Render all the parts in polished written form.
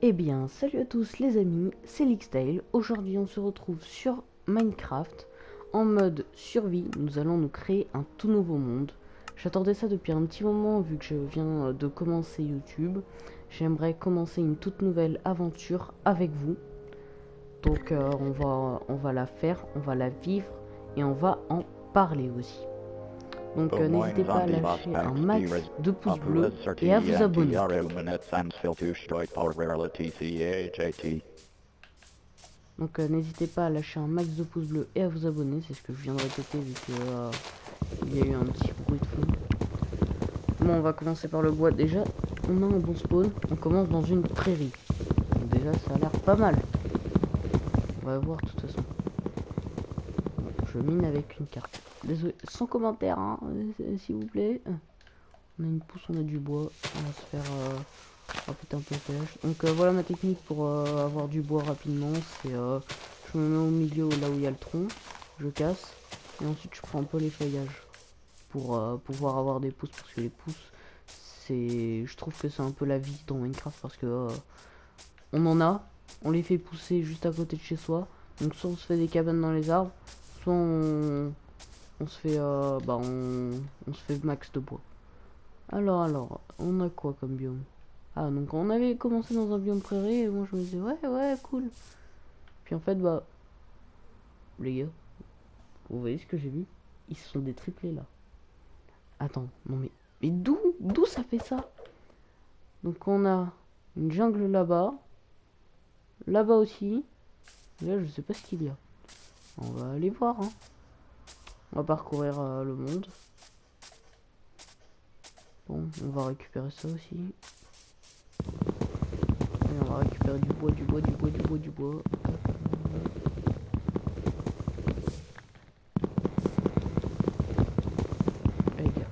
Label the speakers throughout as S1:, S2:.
S1: Eh bien, salut à tous les amis, c'est Lixtail. Aujourd'hui, on se retrouve sur Minecraft en mode survie. Nous allons nous créer un tout nouveau monde. J'attendais ça depuis un petit moment vu que je viens de commencer YouTube. J'aimerais commencer une toute nouvelle aventure avec vous. Donc, on va la faire, on va la vivre et on va en parler aussi. Donc, n'hésitez pas à lâcher un max de pouces bleus et à vous abonner. Donc n'hésitez pas à lâcher un max de pouces bleus et à vous abonner, c'est ce que je viens de répéter vu que il y a eu un petit bruit de fond. Bon, on va commencer par le bois. Déjà, on a un bon spawn, on commence dans une prairie. Donc déjà, ça a l'air pas mal. On va voir de toute façon. Bon, je mine avec une carte. Désolé, sans commentaire, hein, s'il vous plaît. On a une pousse, on a du bois. On va se faire... on va péter un peu le pH. Donc voilà ma technique pour avoir du bois rapidement. C'est je me mets au milieu là où il y a le tronc. Je casse. Et ensuite je prends un peu les feuillages. Pour pouvoir avoir des pousses. Parce que les pousses, c'est... Je trouve que c'est un peu la vie dans Minecraft. Parce que on en a. On les fait pousser juste à côté de chez soi. Donc soit on se fait des cabanes dans les arbres. Soit on se fait... on se fait max de bois. Alors, on a quoi comme biome? Ah, donc on avait commencé dans un biome prairie et moi je me disais ouais, cool. Puis en fait, bah, les gars, vous voyez ce que j'ai vu? Ils se sont détriplés là. Attends, non mais d'où ça fait ça? Donc on a une jungle là-bas, là-bas aussi. Là, je sais pas ce qu'il y a. On va aller voir, hein. On va parcourir le monde. Bon, on va récupérer ça aussi. Et on va récupérer du bois. Les gars,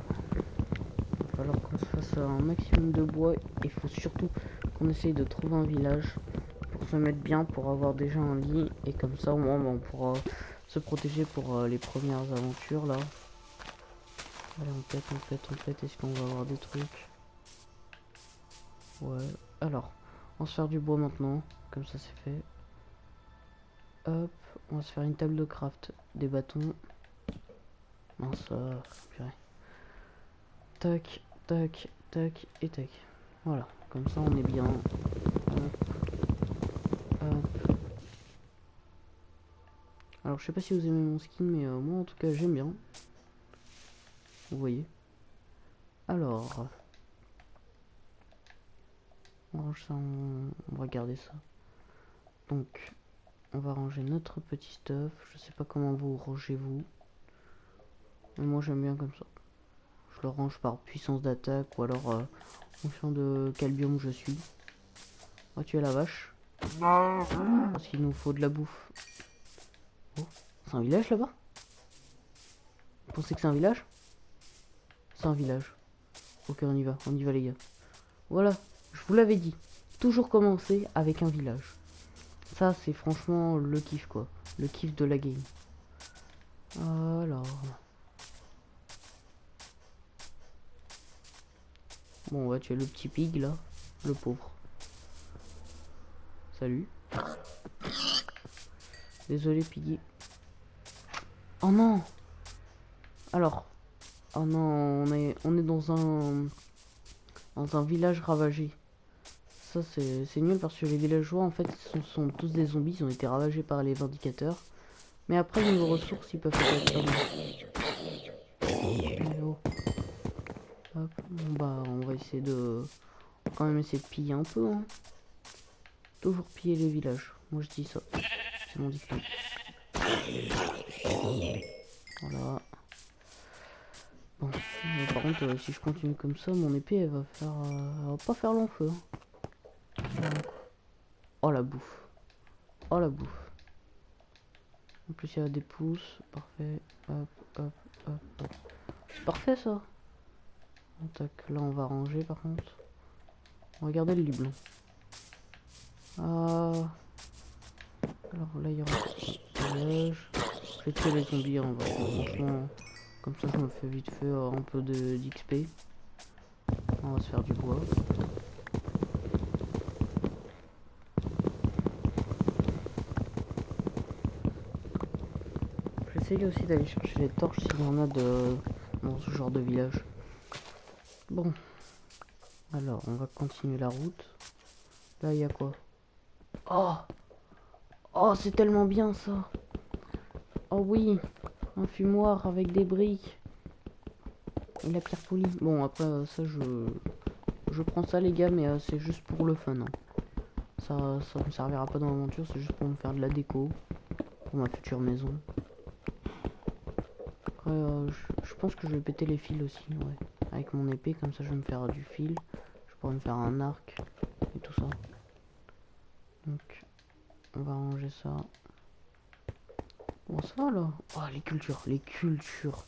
S1: il va falloir qu'on se fasse un maximum de bois. Il faut surtout qu'on essaye de trouver un village pour se mettre bien, pour avoir déjà un lit. Et comme ça, au moins, on pourra se protéger pour les premières aventures là. Allez, on pète. Est-ce qu'on va avoir des trucs? Ouais. Alors, on va se faire du bois maintenant. Comme ça, c'est fait. Hop, on va se faire une table de craft. Des bâtons. Mince, purée. Tac, et tac. Voilà, comme ça on est bien. Hop. Alors je sais pas si vous aimez mon skin, mais moi en tout cas j'aime bien. Vous voyez. Alors, on range ça, on va garder ça. Donc, on va ranger notre petit stuff. Je sais pas comment vous rangez vous. Mais moi j'aime bien comme ça. Je le range par puissance d'attaque ou alors en fonction de quel biome je suis. On va tuer la vache. Parce qu'il nous faut de la bouffe. Oh, c'est un village là-bas? Vous pensez que c'est un village? C'est un village. Ok, on y va les gars. Voilà, je vous l'avais dit. Toujours commencer avec un village. Ça, c'est franchement le kiff quoi. Le kiff de la game. Alors... Bon, on va tuer le petit pig là. Le pauvre. Salut. Désolé Piggy. Oh non. Alors. Oh non, on est dans un village ravagé. Ça c'est nul parce que les villageois en fait sont tous des zombies, ils ont été ravagés par les vindicateurs. Mais après niveau ressources ils peuvent être pas mal. Hop, bon, bah on va essayer de... quand même essayer de piller un peu hein. Toujours piller les villages. Moi je dis ça. C'est mon dicton. Voilà. Bon, par contre, si je continue comme ça, mon épée elle va faire, elle va pas faire long feu. Hein. Oh la bouffe. Oh la bouffe. En plus, il y a des pouces. Parfait. Hop. C'est parfait ça. Tac, là on va ranger par contre. On va regarder le lit blanc. Alors là il y aura un village. Je vais tuer les zombies en vrai. Franchement. Comme ça, je me fais vite fait un peu d'XP. On va se faire du bois. essayer aussi d'aller chercher les torches s'il y en a dans ce genre de village. Bon. Alors, on va continuer la route. Là, il y a quoi? Oh! Oh, c'est tellement bien ça! Oh oui! Un fumoir avec des briques. Et la pierre polie. Bon, après, ça, je prends ça, les gars, mais c'est juste pour le fun. Hein. Ça me servira pas dans l'aventure, c'est juste pour me faire de la déco. Pour ma future maison. Après, je pense que je vais péter les fils aussi, ouais. Avec mon épée, comme ça, je vais me faire du fil. Je pourrais me faire un arc et tout ça. Donc, on va ranger ça. Bon, ça va là. Oh, les cultures, les cultures.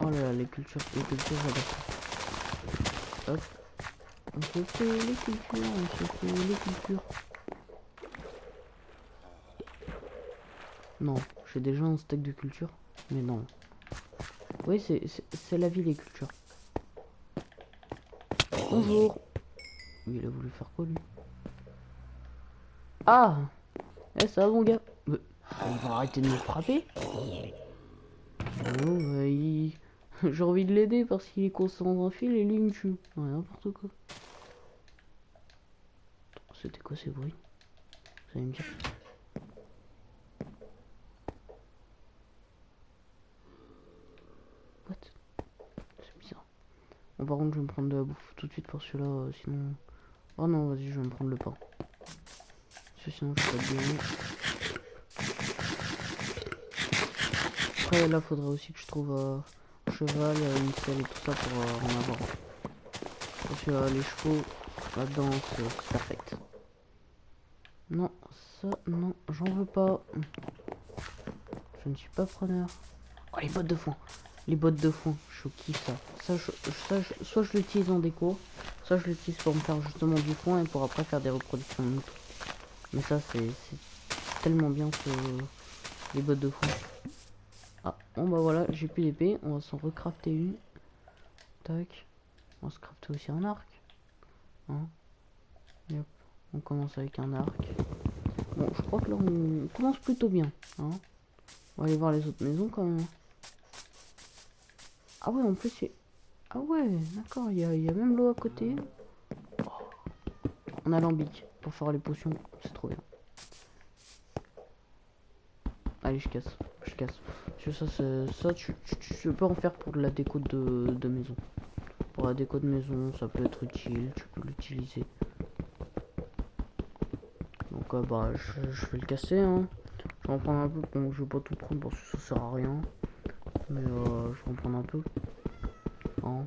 S1: Oh là là, les cultures, j'adore ça. Hop. On se fait les cultures, on se fait les cultures. Non, j'ai déjà un steak de culture. Mais non. Oui, c'est la vie, les cultures. Bonjour. Il a voulu faire quoi, lui? Ah! Eh, ça va, mon gars? Il va arrêter de me frapper. Oh, j'ai envie de l'aider parce qu'il est constant dans un fil et lui il me tue. Ouais, n'importe quoi. C'était quoi ces bruits? Vous allez me dire. What? C'est bizarre. Bon, par contre, je vais me prendre de la bouffe tout de suite pour celui-là, sinon. Oh non, vas-y, je vais me prendre le pain. Parce que sinon, je vais pas te gagner. Après, là, faudrait aussi que je trouve un cheval, une selle et tout ça pour en avoir. Parce que les chevaux, là-dedans, c'est perfect. Non, ça, non, j'en veux pas. Je ne suis pas preneur. Oh, les bottes de foin. Les bottes de foin, je kiffe ça. Soit je l'utilise en déco, soit je l'utilise pour me faire justement du foin et pour après faire des reproductions de moutons. Mais ça, c'est tellement bien que les bottes de foin. Ah, bon bah voilà, j'ai plus d'épée. On va s'en recrafter une. Tac. On va se crafter aussi un arc. Hein. Et hop. On commence avec un arc. Bon, je crois que là, on commence plutôt bien. Hein. On va aller voir les autres maisons quand même. Ah ouais, en plus, c'est... Ah ouais, d'accord, il y a même l'eau à côté. Oh. On a l'alambic pour faire les potions, c'est trop bien. Allez, je casse. Parce que ça, tu peux en faire pour de la déco de maison. Pour la déco de maison, ça peut être utile, tu peux l'utiliser. Donc bah, je vais le casser, hein. Je vais en prendre un peu, bon, je vais pas tout prendre parce que ça sert à rien. Mais je vais en prendre un peu. Hein.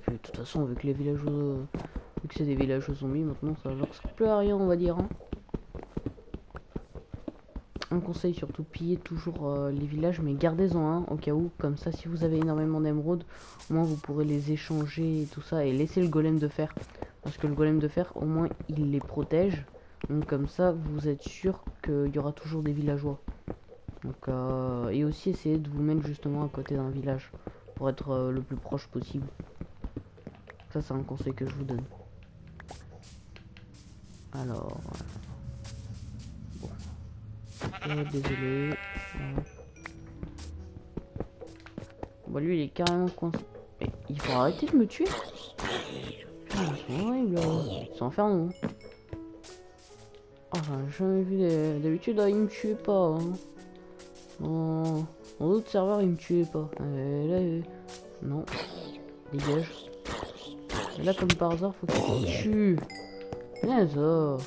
S1: Et de toute façon, avec les villageois, vu que c'est des villageois zombies, maintenant ça leur sert plus à rien, on va dire. Hein. On conseille surtout piller toujours les villages, mais gardez-en un au cas où, comme ça si vous avez énormément d'émeraudes, au moins vous pourrez les échanger et tout ça, et laisser le golem de fer. Parce que le golem de fer, au moins il les protège, donc comme ça vous êtes sûr qu'il y aura toujours des villageois. Donc, et aussi essayez de vous mettre justement à côté d'un village, pour être le plus proche possible. Ça c'est un conseil que je vous donne. Alors... désolé. Bah lui il est carrément coincé. Mais il faut arrêter de me tuer. C'est horrible. C'est infernal. Oh, j'en ai jamais vu d'habitude, il me tuait pas. Hein. Dans d'autres serveurs, il me tuait pas. Là, non. Dégage. Et là, comme par hasard, faut qu'il tue. Mais ça.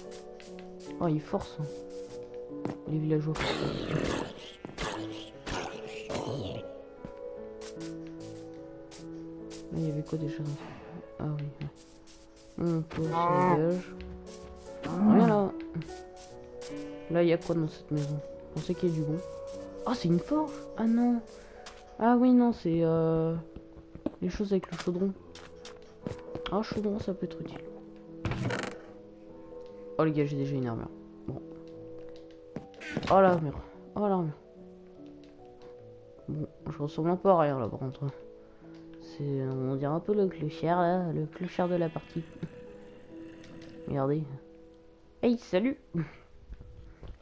S1: Oh, il force. Hein. Les villageois. Là, il y avait quoi déjà? Ah oui. On peut se dégage. Rien là. Là, il y a quoi dans cette maison? On sait qu'il y a du bon. Ah, c'est une forge? Ah non. Ah oui, non, c'est les choses avec le chaudron. Ah, chaudron, ça peut être utile. Oh les gars, j'ai déjà une armure. Bon. Oh l'armure. Oh l'armure. Bon, je ressemble un peu à rien là par contre. C'est, on dirait un peu le clochard là, le clochard de la partie. Regardez. Hey, salut.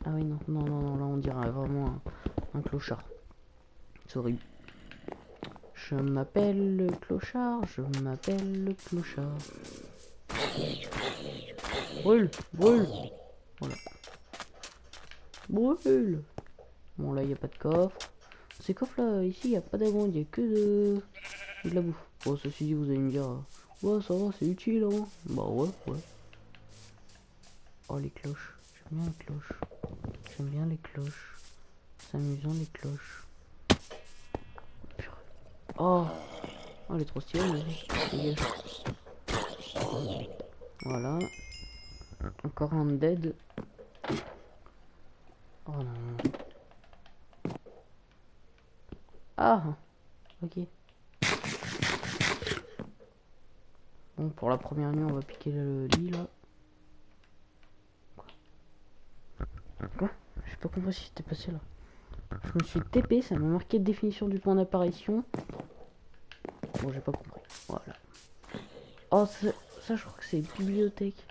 S1: Ah oui, non, là on dirait vraiment Un clochard. Sorry. Je m'appelle le clochard, je m'appelle le clochard. Brûle, brûle. Voilà. Brûle. Bon là il n'y a pas de coffre. Ces coffres là, ici il n'y a pas d'amande, il n'y a que de la bouffe. Bon ceci dit vous allez me dire, ouais ça va c'est utile hein. Bah ouais. Oh les cloches, j'aime bien les cloches. J'aime bien les cloches. C'est amusant les cloches. Oh, elle est trop stylée, vas-y. Voilà. Encore un dead. Oh non. Ah, ok. Bon, pour la première nuit, on va piquer le lit là. Quoi? J'ai pas compris si c'était passé là. Je me suis TP, ça m'a marqué définition du point d'apparition. Bon, j'ai pas compris. Voilà. Oh, ça je crois que c'est bibliothèque.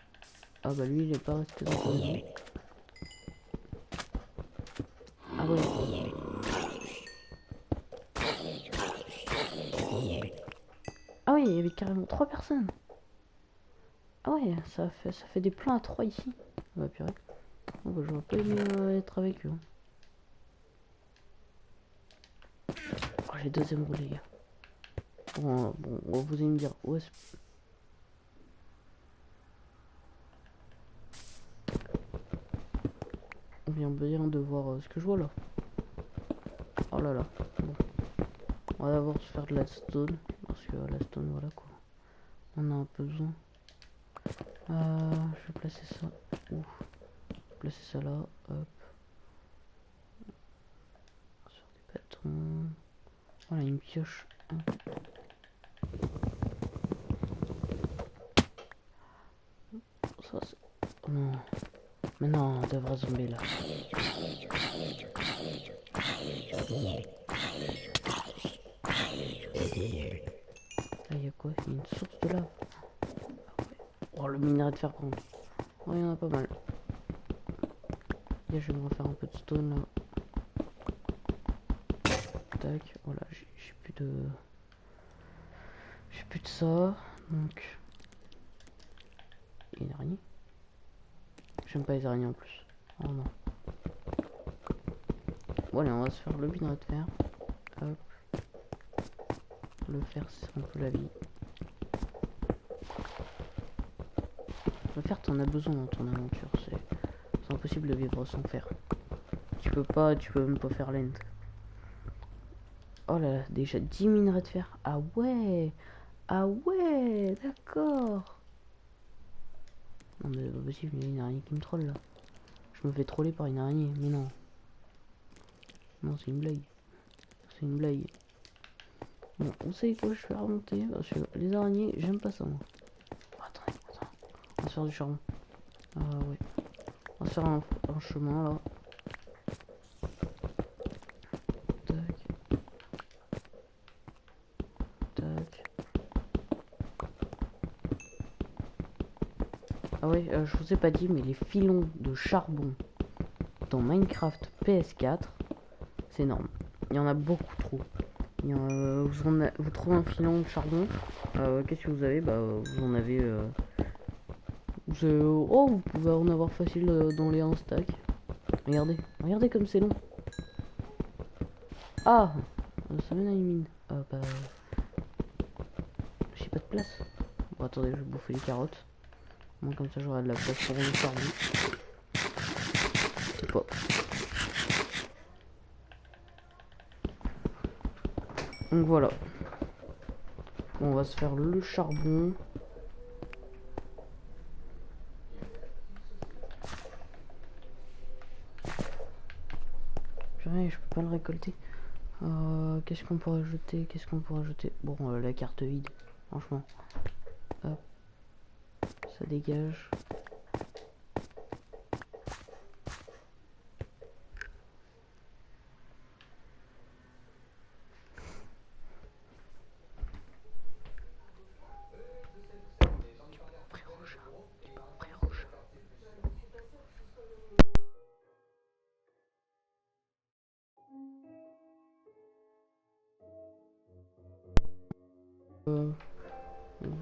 S1: Ah bah lui, il est pas resté dans son lit. Ah ouais. Ah oui, il y avait carrément 3 personnes. Ah ouais, ça fait des plans à 3 ici. Bah purée. Oh bah j'aurais pas aimé être avec eux. Oh j'ai deuxième roue les gars. Bon, vous allez me dire, ouais on vient bien de voir ce que je vois là. Oh là là. Bon. On va d'abord se faire de la stone. Parce que la stone voilà quoi. On a un peu besoin. Je vais placer ça. Ouh. Placer ça là. Hop. Sur des bâtons. Voilà une pioche. Ça c'est. Oh non. Mais non, de vrais zombies là. Là il y a quoi? Il y a une source de lave. Oh le minerai de fer par contre. Oh il y en a pas mal. Là je vais me refaire un peu de stone là. Tac, voilà, j'ai plus de. J'ai plus de ça. Donc. Il y a une araignée. J'aime pas les araignées en plus. Oh non. Bon allez on va se faire le minerai de fer. Hop. Le fer c'est un peu la vie. Le fer t'en as besoin dans ton aventure. C'est impossible de vivre sans fer. Tu peux même pas faire l'end. Oh là là, déjà 10 minerais de fer. Ah ouais. Ah ouais, d'accord. Non mais c'est pas possible, il y a une araignée qui me troll là. Je me fais troller par une araignée, mais non. Non, c'est une blague. C'est une blague. Bon, on sait quoi, je vais remonter. Parce que les araignées, j'aime pas ça moi. Oh, attendez. On va se faire du charbon. Ah ouais. On va se faire un chemin là. Tac. Tac. Ah ouais, je vous ai pas dit, mais les filons de charbon dans Minecraft PS4, c'est énorme. Il y en a beaucoup trop. Vous trouvez un filon de charbon, qu'est-ce que vous avez? Bah vous en avez, oh vous pouvez en avoir facile dans les 1 stack. Regardez comme c'est long. Ah ça mène à une mine. Ah bah j'ai pas de place. Bon attendez, je vais bouffer les carottes. Moi comme ça j'aurai de la place pour le charbon. Je sais pas. Donc voilà. On va se faire le charbon. Purée, je peux pas le récolter. Qu'est-ce qu'on pourrait ajouter? Bon, la carte vide, franchement. Hop, ça dégage.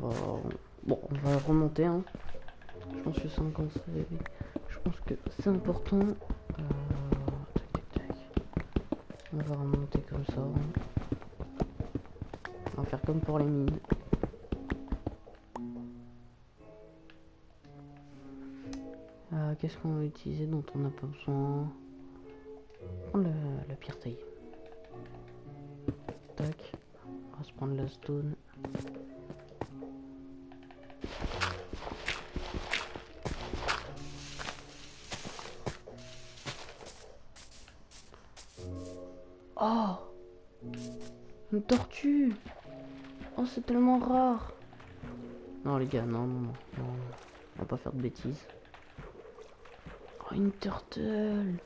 S1: Bon, on va remonter, hein. Je pense que c'est encore ça. Je pense que c'est important. Tac, tac, tac. On va remonter comme ça. On va faire comme pour les mines. Qu'est-ce qu'on va utiliser dont on n'a pas besoin? Prendre la pierre taillée. Tac. On va se prendre la stone. Oh, une tortue. Oh, c'est tellement rare. Non les gars, non. On va pas faire de bêtises. Oh, une turtle.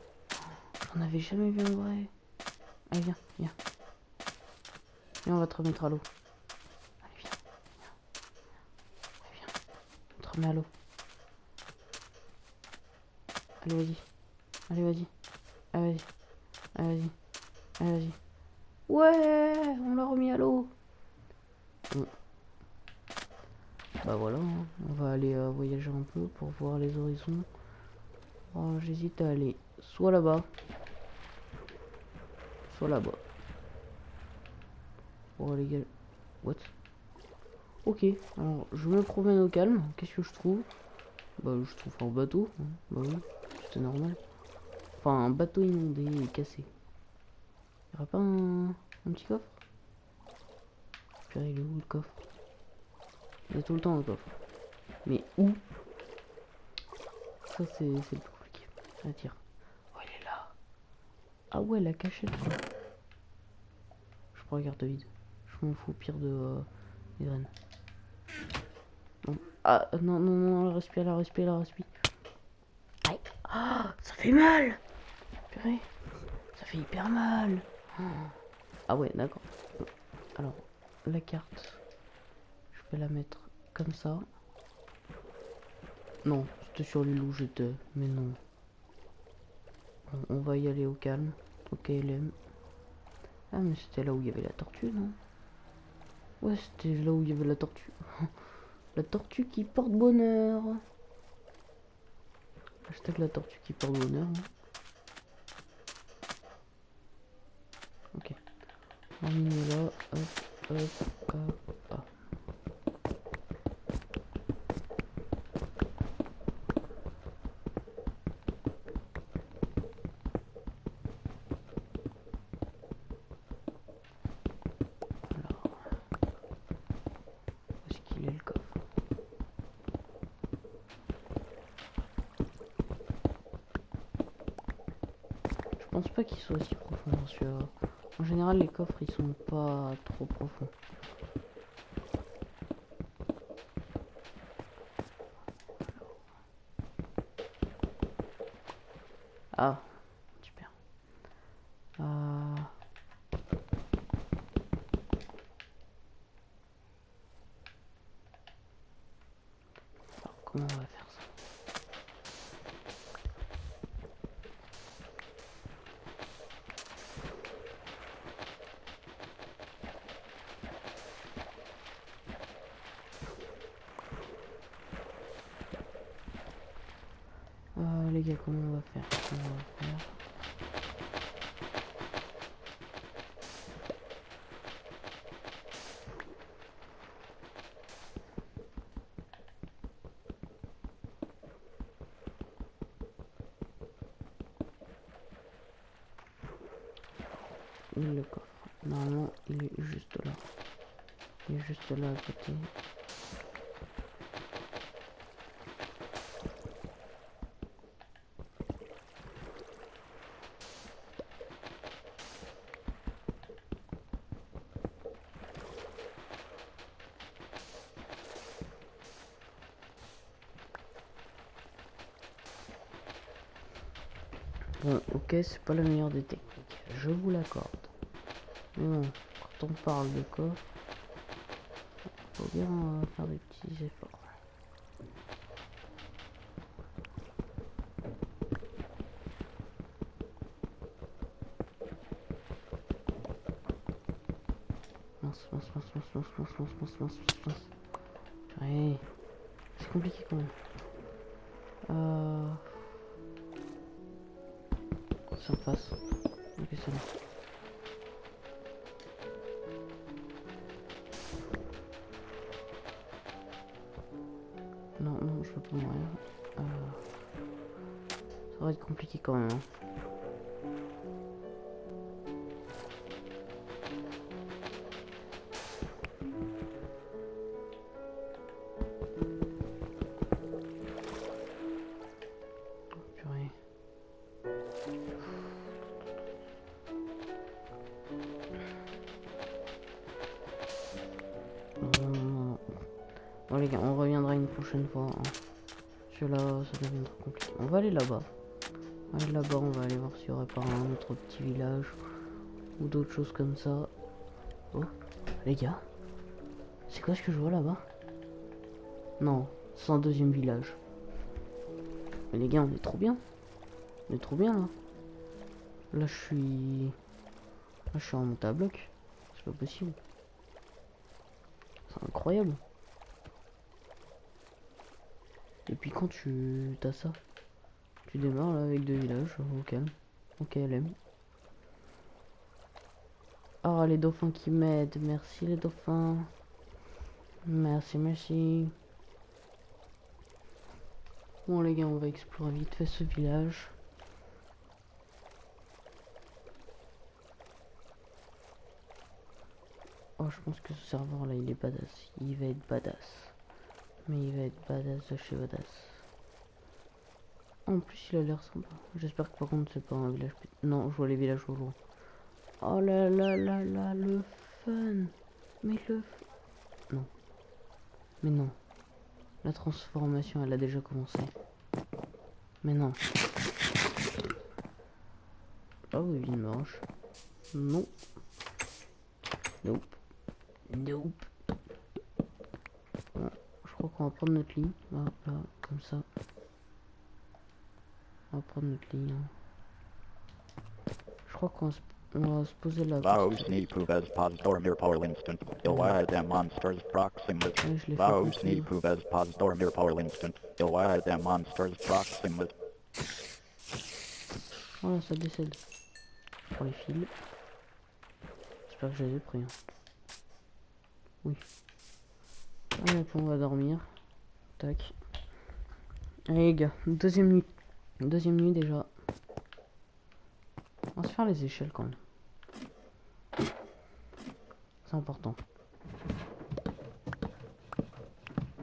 S1: J'en avais jamais vu en vrai. Allez, viens. Et on va te remettre à l'eau. Allez, viens. On te remet à l'eau. Allez, vas-y. Allez, vas-y. Ouais, on l'a remis à l'eau. Bon. Bah voilà, hein. On va aller voyager un peu pour voir les horizons. Oh, j'hésite à aller soit là-bas, soit là-bas. Oh les gars, what? Ok, alors je me promène au calme. Qu'est-ce que je trouve? Bah je trouve un bateau, hein. Bah oui, c'était normal. Enfin un bateau inondé et cassé. Y'aurait pas un petit coffre? Purée, il est où le coffre? Il y a tout le temps un coffre. Mais où? Ça c'est le plus compliqué à dire. Oh il est là. Ah ouais la cachette. Je prends la carte vide. Je m'en fous pire de des graines. Bon. Ah non, la respi. Aïe. Ah, ça fait mal. Purée. Ça fait hyper mal. Ah ouais, d'accord. Alors, la carte, je vais la mettre comme ça. Non, c'était sur l'île où j'étais, mais non. On va y aller au calme, au KLM. Ah, mais c'était là où il y avait la tortue, non? Ouais, c'était là où il y avait la tortue. La tortue qui porte bonheur. Hashtag la tortue qui porte bonheur. Hein. Ok. On est là, hop. Il est le coffre. Je pense pas qu'il soit aussi profond parce que en général les coffres ils sont pas trop profonds. Ah super. Alors comment on va faire ça? Les gars, comment on va faire? Où est le coffre? Normalement, il est juste là. Il est juste là à côté. Bon, ok, c'est pas la meilleure des techniques, je vous l'accorde. Mais bon, quand on parle de coffre, faut bien faire des petits efforts. Mince. Ouais. C'est compliqué quand même. Ça passe. Ok, c'est bon. Non, non, je peux pas mourir. Ça va être compliqué quand même. Hein. Purée. Non, non, non. Bon les gars, on reviendra une prochaine fois. Hein. Parce que là, ça devient trop compliqué. On va aller là-bas. On va aller là-bas, on va aller voir s'il y aurait pas un autre petit village. Ou d'autres choses comme ça. Oh, les gars. C'est quoi ce que je vois là-bas? Non, c'est un deuxième village. Mais les gars, on est trop bien. On est trop bien là. Là, je suis... Là, je suis en monte à bloc. C'est pas possible. C'est incroyable. Et puis quand tu t'as ça, tu démarres là avec deux villages au calme. Ok, LM. Ah, les dauphins qui m'aident. Merci les dauphins. Merci, merci. Bon les gars, on va explorer vite fait ce village. Oh, je pense que ce serveur là, il est badass. Il va être badass. Mais il va être badass de chez badass. En plus, il a l'air sympa. J'espère que par contre, c'est pas un village... Non, je vois les villages au loin. Oh là là là là, le fun. Mais le... Non. Mais non. La transformation, elle a déjà commencé. Mais non. Ah oui, une marche. Non. Nope. Nope. Bon, je crois qu'on va prendre notre ligne. Là, là, comme ça. On va prendre notre ligne. Je crois qu'on va se poser là.
S2: Those need prove as Posdormir Power Instant. Kill why them monsters proximate.
S1: Ouais, je l'ai fait
S2: Those
S1: passer.
S2: need prove as Posdormir Power Instant. Kill why them monsters proximate.
S1: Voilà, ça décède. Je prends les fils. J'espère que je les ai pris. Hein. Oui. Allez, après on va dormir. Tac. Allez les gars, deuxième nuit. Deuxième nuit déjà. On va se faire les échelles quand même. C'est important.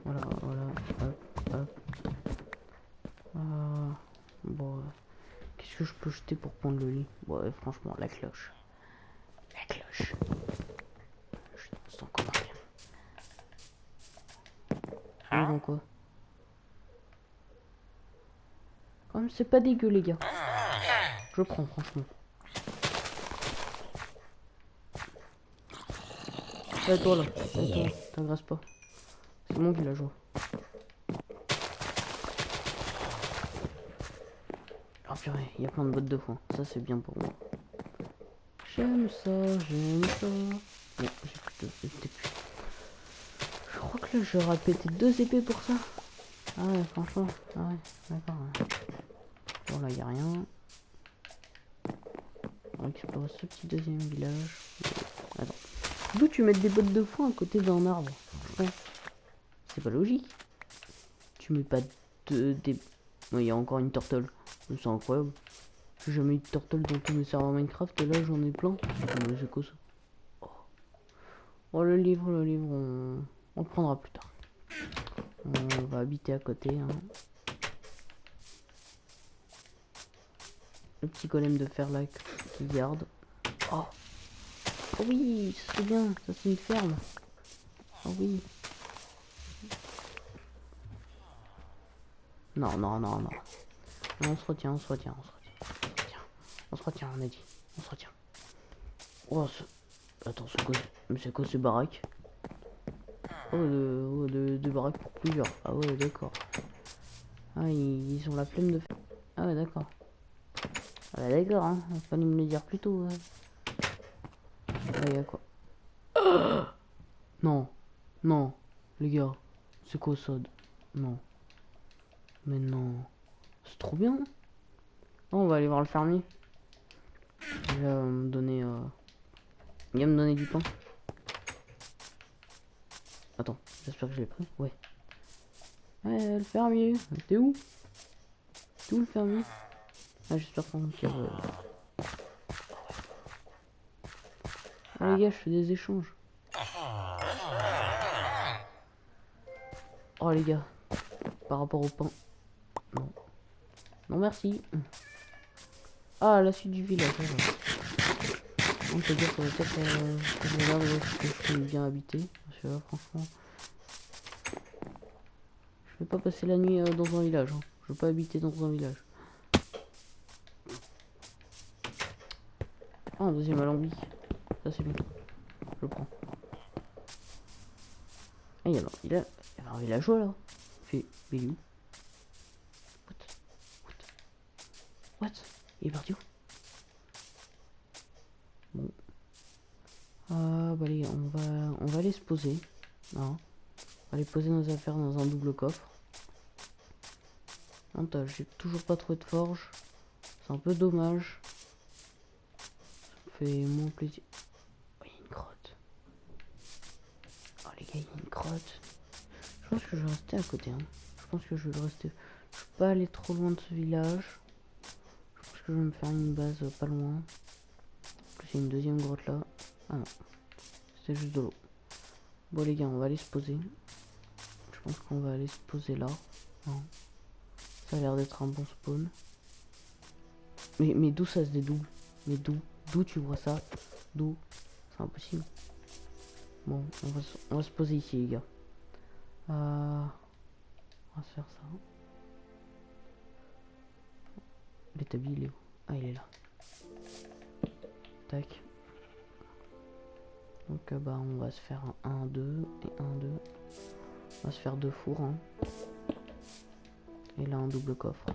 S1: Voilà, voilà. Hop, hop. Bon. Qu'est-ce que je peux jeter pour prendre le lit? Ouais, franchement, la cloche. La cloche. Je sens qu'on va rien. Bon, quoi? Quand même, c'est pas dégueu, les gars. Je prends, franchement. C'est toi là. C'est toi. T'agrasses pas. C'est mon villageois. Oh purée, il y a plein de bottes de foin. Ça, c'est bien pour moi. J'aime ça, j'aime ça. Bon, j'ai plus de épées. Je crois que là, j'aurais pété 2 épées pour ça. Ah ouais, franchement. Ah ouais, d'accord. Ouais. Bon, là, y a rien. On va explorer ce petit deuxième village. Attends. D'où tu mets des bottes de foin à côté d'un arbre? Franchement, c'est pas logique. Tu mets pas des... Il y a encore une turtle. C'est incroyable. J'ai jamais eu de turtle dans tous mes serveurs Minecraft et là j'en ai plein. Mais c'est quoi ça? Oh, le livre, on le prendra plus tard. On va habiter à côté. Hein. Le petit golem de fer là qui garde. Oh, oh oui, c'est bien, ça c'est une ferme. Oh oui. Non, non, non, non. On se retient, on se retient, on se retient. On se retient, on a dit. On se retient. Oh, attends, c'est quoi? Mais c'est quoi ces baraques? Oh, de baraques pour plusieurs. Ah ouais, d'accord. Ah, ils ont la flemme de faire. Ah ouais, d'accord. Ah ouais, d'accord, hein. Il fallait me le dire plus tôt. Ouais. Ah, y a quoi? Non, non, les gars. C'est quoi ça? Non. Mais non. C'est trop bien. Oh, on va aller voir le fermier. Il va me donner... Il va me donner du pain. Attends, j'espère que je l'ai pris. Ouais. Ouais, le fermier. T'es où? T'es où le fermier? Ah, j'espère qu'il y a... Ah les gars, je fais des échanges. Oh les gars, par rapport au pain. Non. Non merci. Ah, la suite du village. On peut dire que ça va peut-être que je regarde où est-ce que je peux bien habiter. Parce que là, franchement, je vais pas passer la nuit dans un village. Hein. Je veux pas habiter dans un village. Ah, un deuxième alambic. Ça c'est bien. Je le prends. Ah, il y a un villageois là. Il fait, mais il est où? What? Il est parti où? Bon. Ah bah les gars, on va aller se poser. Hein. On va aller poser nos affaires dans un double coffre. J'ai toujours pas trouvé de forge. C'est un peu dommage. Ça me fait moins plaisir. Oh, il y a une grotte. Oh les gars, il y a une grotte. Je pense que je vais rester à côté. Hein. Je pense que je vais rester. Je peux pas aller trop loin de ce village. Je pense que je vais me faire une base pas loin. En plus, il y a une deuxième grotte là. Ah non. C'était juste de l'eau. Bon les gars, on va aller se poser. Je pense qu'on va aller se poser là. Hein. Ça a l'air d'être un bon spawn. Mais d'où ça se dédouble? Mais d'où tu vois ça? D'où? C'est impossible. Bon, on va se poser ici les gars. On va se faire ça. L'établi il est où? Ah il est là. Tac. Donc bah on va se faire un 1-2 et 1-2. On va se faire 2 fours. Hein. Et là un double coffre.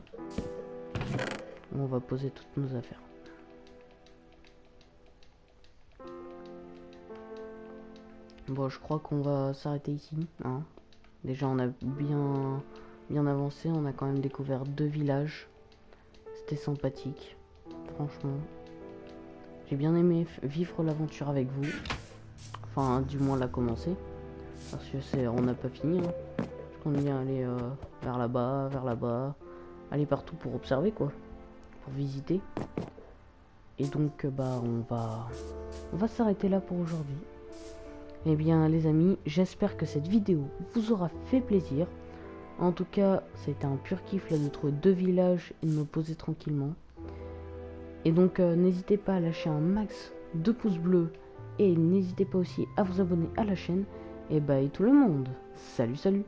S1: On va poser toutes nos affaires. Bon, je crois qu'on va s'arrêter ici. Hein. Déjà, on a bien avancé. On a quand même découvert 2 villages. C'était sympathique. Franchement. J'ai bien aimé vivre l'aventure avec vous. Enfin, du moins la commencer. Parce que on n'a pas fini. Hein. On est allé vers là-bas. Aller partout pour observer, quoi. Pour visiter. Et donc, bah, on va s'arrêter là pour aujourd'hui. Eh bien les amis, j'espère que cette vidéo vous aura fait plaisir. En tout cas, ça a été un pur kiff là de trouver 2 villages et de me poser tranquillement. Et donc n'hésitez pas à lâcher un max de pouces bleus. Et n'hésitez pas aussi à vous abonner à la chaine. Et bye tout le monde. Salut.